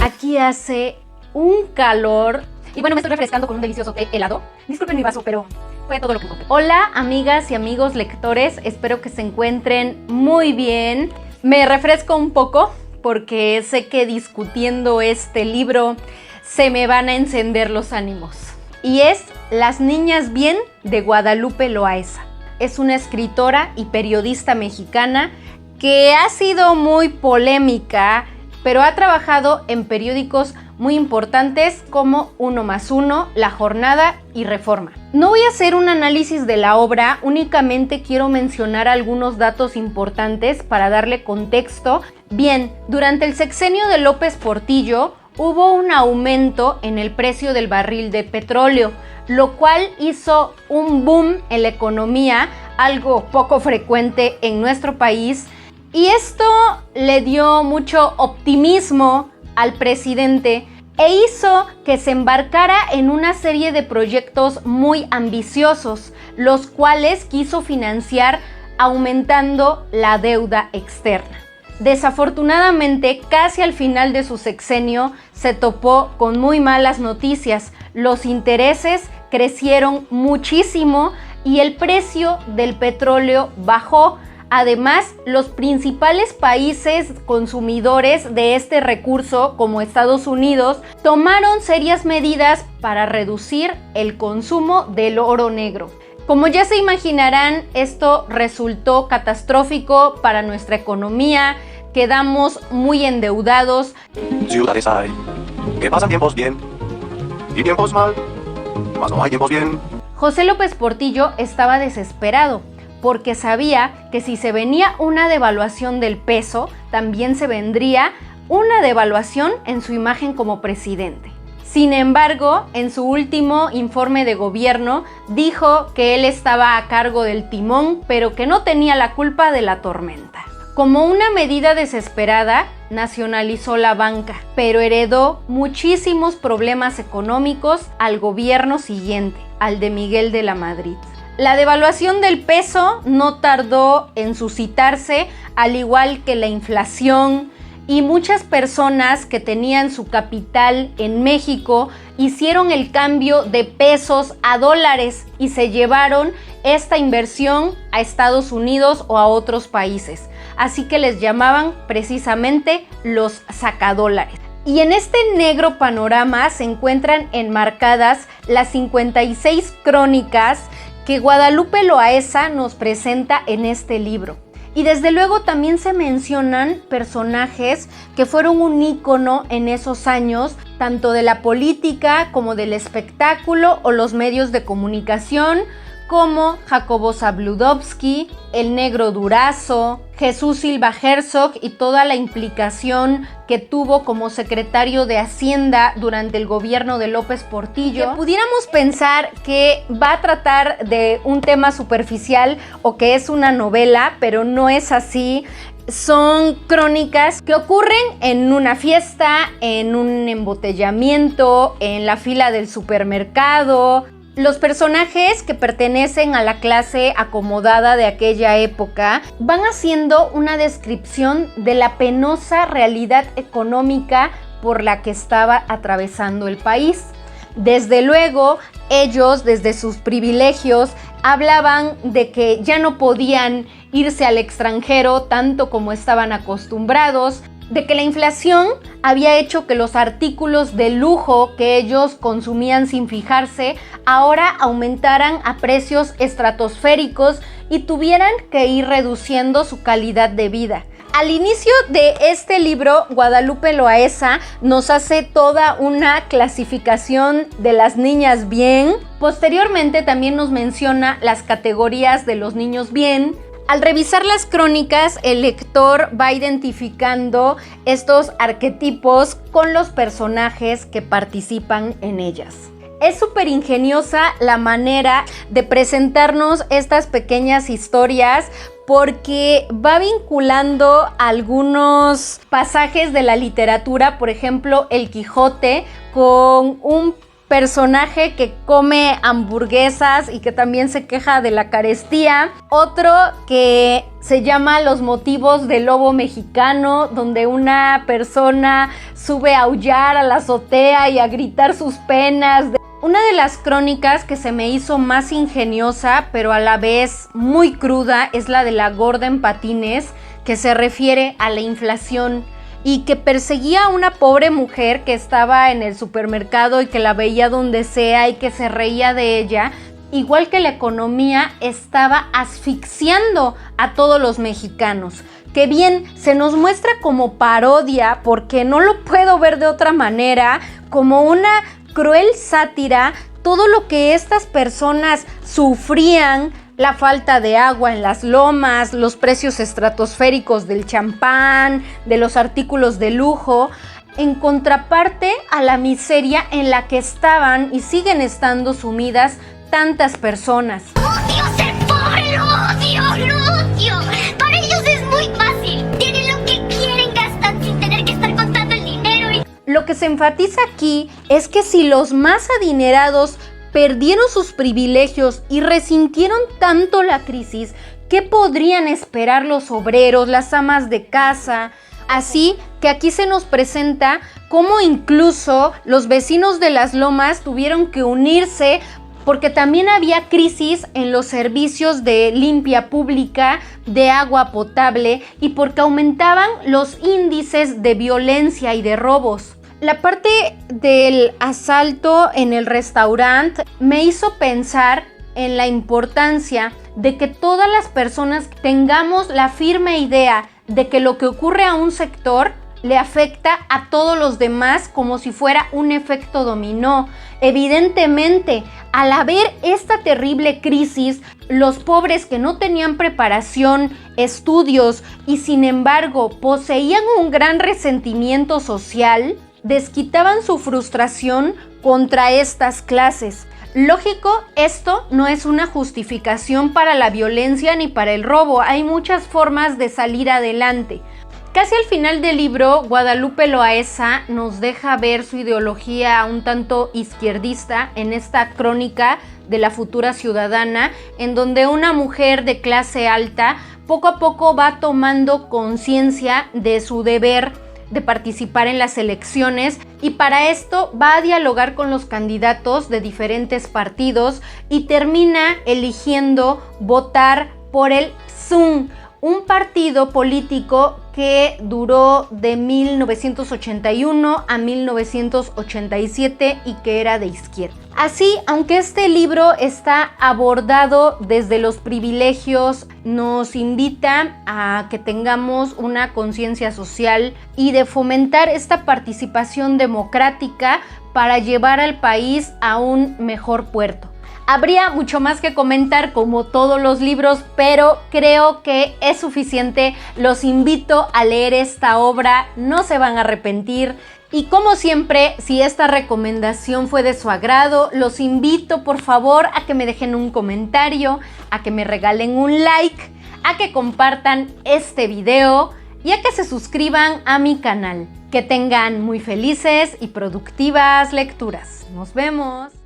Aquí hace un calor. Y bueno, me estoy refrescando con un delicioso té helado. Disculpen mi vaso, pero fue todo lo que compré. Hola, amigas y amigos lectores. Espero que se encuentren muy bien. Me refresco un poco porque sé que discutiendo este libro se me van a encender los ánimos. Y es Las Niñas Bien de Guadalupe Loaesa. Es una escritora y periodista mexicana que ha sido muy polémica, pero ha trabajado en periódicos muy importantes como Uno más Uno, La Jornada y Reforma. No voy a hacer un análisis de la obra, únicamente quiero mencionar algunos datos importantes para darle contexto. Bien, durante el sexenio de López Portillo hubo un aumento en el precio del barril de petróleo, lo cual hizo un boom en la economía, algo poco frecuente en nuestro país. Y esto le dio mucho optimismo al presidente e hizo que se embarcara en una serie de proyectos muy ambiciosos, los cuales quiso financiar aumentando la deuda externa. Desafortunadamente, casi al final de su sexenio se topó con muy malas noticias. Los intereses crecieron muchísimo y el precio del petróleo bajó. Además, los principales países consumidores de este recurso, como Estados Unidos, tomaron serias medidas para reducir el consumo del oro negro. Como ya se imaginarán, esto resultó catastrófico para nuestra economía, quedamos muy endeudados. Ciudades hay que pasan tiempos bien y tiempos mal, mas no hay tiempos bien. José López Portillo estaba desesperado, porque sabía que si se venía una devaluación del peso, también se vendría una devaluación en su imagen como presidente. Sin embargo, en su último informe de gobierno, dijo que él estaba a cargo del timón, pero que no tenía la culpa de la tormenta. Como una medida desesperada, nacionalizó la banca, pero heredó muchísimos problemas económicos al gobierno siguiente, al de Miguel de la Madrid. La devaluación del peso no tardó en suscitarse, al igual que la inflación, y muchas personas que tenían su capital en México hicieron el cambio de pesos a dólares y se llevaron esta inversión a Estados Unidos o a otros países. Así que les llamaban precisamente los sacadólares. Y en este negro panorama se encuentran enmarcadas las 56 crónicas que Guadalupe Loaesa nos presenta en este libro. Y desde luego también se mencionan personajes que fueron un ícono en esos años, tanto de la política como del espectáculo o los medios de comunicación, como Jacobo Zabludovsky, el Negro Durazo, Jesús Silva Herzog y toda la implicación que tuvo como secretario de Hacienda durante el gobierno de López Portillo. Que pudiéramos pensar que va a tratar de un tema superficial o que es una novela, pero no es así. Son crónicas que ocurren en una fiesta, en un embotellamiento, en la fila del supermercado. Los personajes que pertenecen a la clase acomodada de aquella época van haciendo una descripción de la penosa realidad económica por la que estaba atravesando el país. Desde luego, ellos, desde sus privilegios, hablaban de que ya no podían irse al extranjero tanto como estaban acostumbrados, de que la inflación había hecho que los artículos de lujo que ellos consumían sin fijarse ahora aumentaran a precios estratosféricos y tuvieran que ir reduciendo su calidad de vida. Al inicio de este libro, Guadalupe Loaesa nos hace toda una clasificación de las niñas bien. Posteriormente también nos menciona las categorías de los niños bien. Al revisar las crónicas, el lector va identificando estos arquetipos con los personajes que participan en ellas. Es súper ingeniosa la manera de presentarnos estas pequeñas historias porque va vinculando algunos pasajes de la literatura, por ejemplo, El Quijote, con un personaje que come hamburguesas y que también se queja de la carestía. Otro que se llama Los motivos del lobo mexicano, donde una persona sube a aullar a la azotea y a gritar sus penas. Una de las crónicas que se me hizo más ingeniosa, pero a la vez muy cruda, es la de la gorda en patines, que se refiere a la inflación y que perseguía a una pobre mujer que estaba en el supermercado y que la veía donde sea y que se reía de ella. Igual que la economía estaba asfixiando a todos los mexicanos. Que bien, se nos muestra como parodia, porque no lo puedo ver de otra manera, como una cruel sátira, todo lo que estas personas sufrían, la falta de agua en las lomas, los precios estratosféricos del champán, de los artículos de lujo, en contraparte a la miseria en la que estaban y siguen estando sumidas tantas personas. ¡Odio ser pobre! ¡Lo odio! ¡Lo odio! Para ellos es muy fácil. Tienen lo que quieren, gastan sin tener que estar contando el dinero. Lo que se enfatiza aquí es que si los más adinerados perdieron sus privilegios y resintieron tanto la crisis, ¿qué podrían esperar los obreros, las amas de casa? Así que aquí se nos presenta cómo incluso los vecinos de las lomas tuvieron que unirse, porque también había crisis en los servicios de limpia pública, de agua potable, y porque aumentaban los índices de violencia y de robos. La parte del asalto en el restaurante me hizo pensar en la importancia de que todas las personas tengamos la firme idea de que lo que ocurre a un sector le afecta a todos los demás como si fuera un efecto dominó. Evidentemente, al haber esta terrible crisis, los pobres que no tenían preparación, estudios y sin embargo poseían un gran resentimiento social, desquitaban su frustración contra estas clases. Lógico, esto no es una justificación para la violencia ni para el robo. Hay muchas formas de salir adelante. Casi al final del libro, Guadalupe Loaesa nos deja ver su ideología un tanto izquierdista en esta crónica de la futura ciudadana, en donde una mujer de clase alta poco a poco va tomando conciencia de su deber de participar en las elecciones, y para esto va a dialogar con los candidatos de diferentes partidos y termina eligiendo votar por el PSUN, un partido político que duró de 1981 a 1987 y que era de izquierda. Así, aunque este libro está abordado desde los privilegios, nos invita a que tengamos una conciencia social y de fomentar esta participación democrática para llevar al país a un mejor puerto. Habría mucho más que comentar como todos los libros, pero creo que es suficiente. Los invito a leer esta obra, no se van a arrepentir. Y como siempre, si esta recomendación fue de su agrado, los invito por favor a que me dejen un comentario, a que me regalen un like, a que compartan este video y a que se suscriban a mi canal. Que tengan muy felices y productivas lecturas. Nos vemos.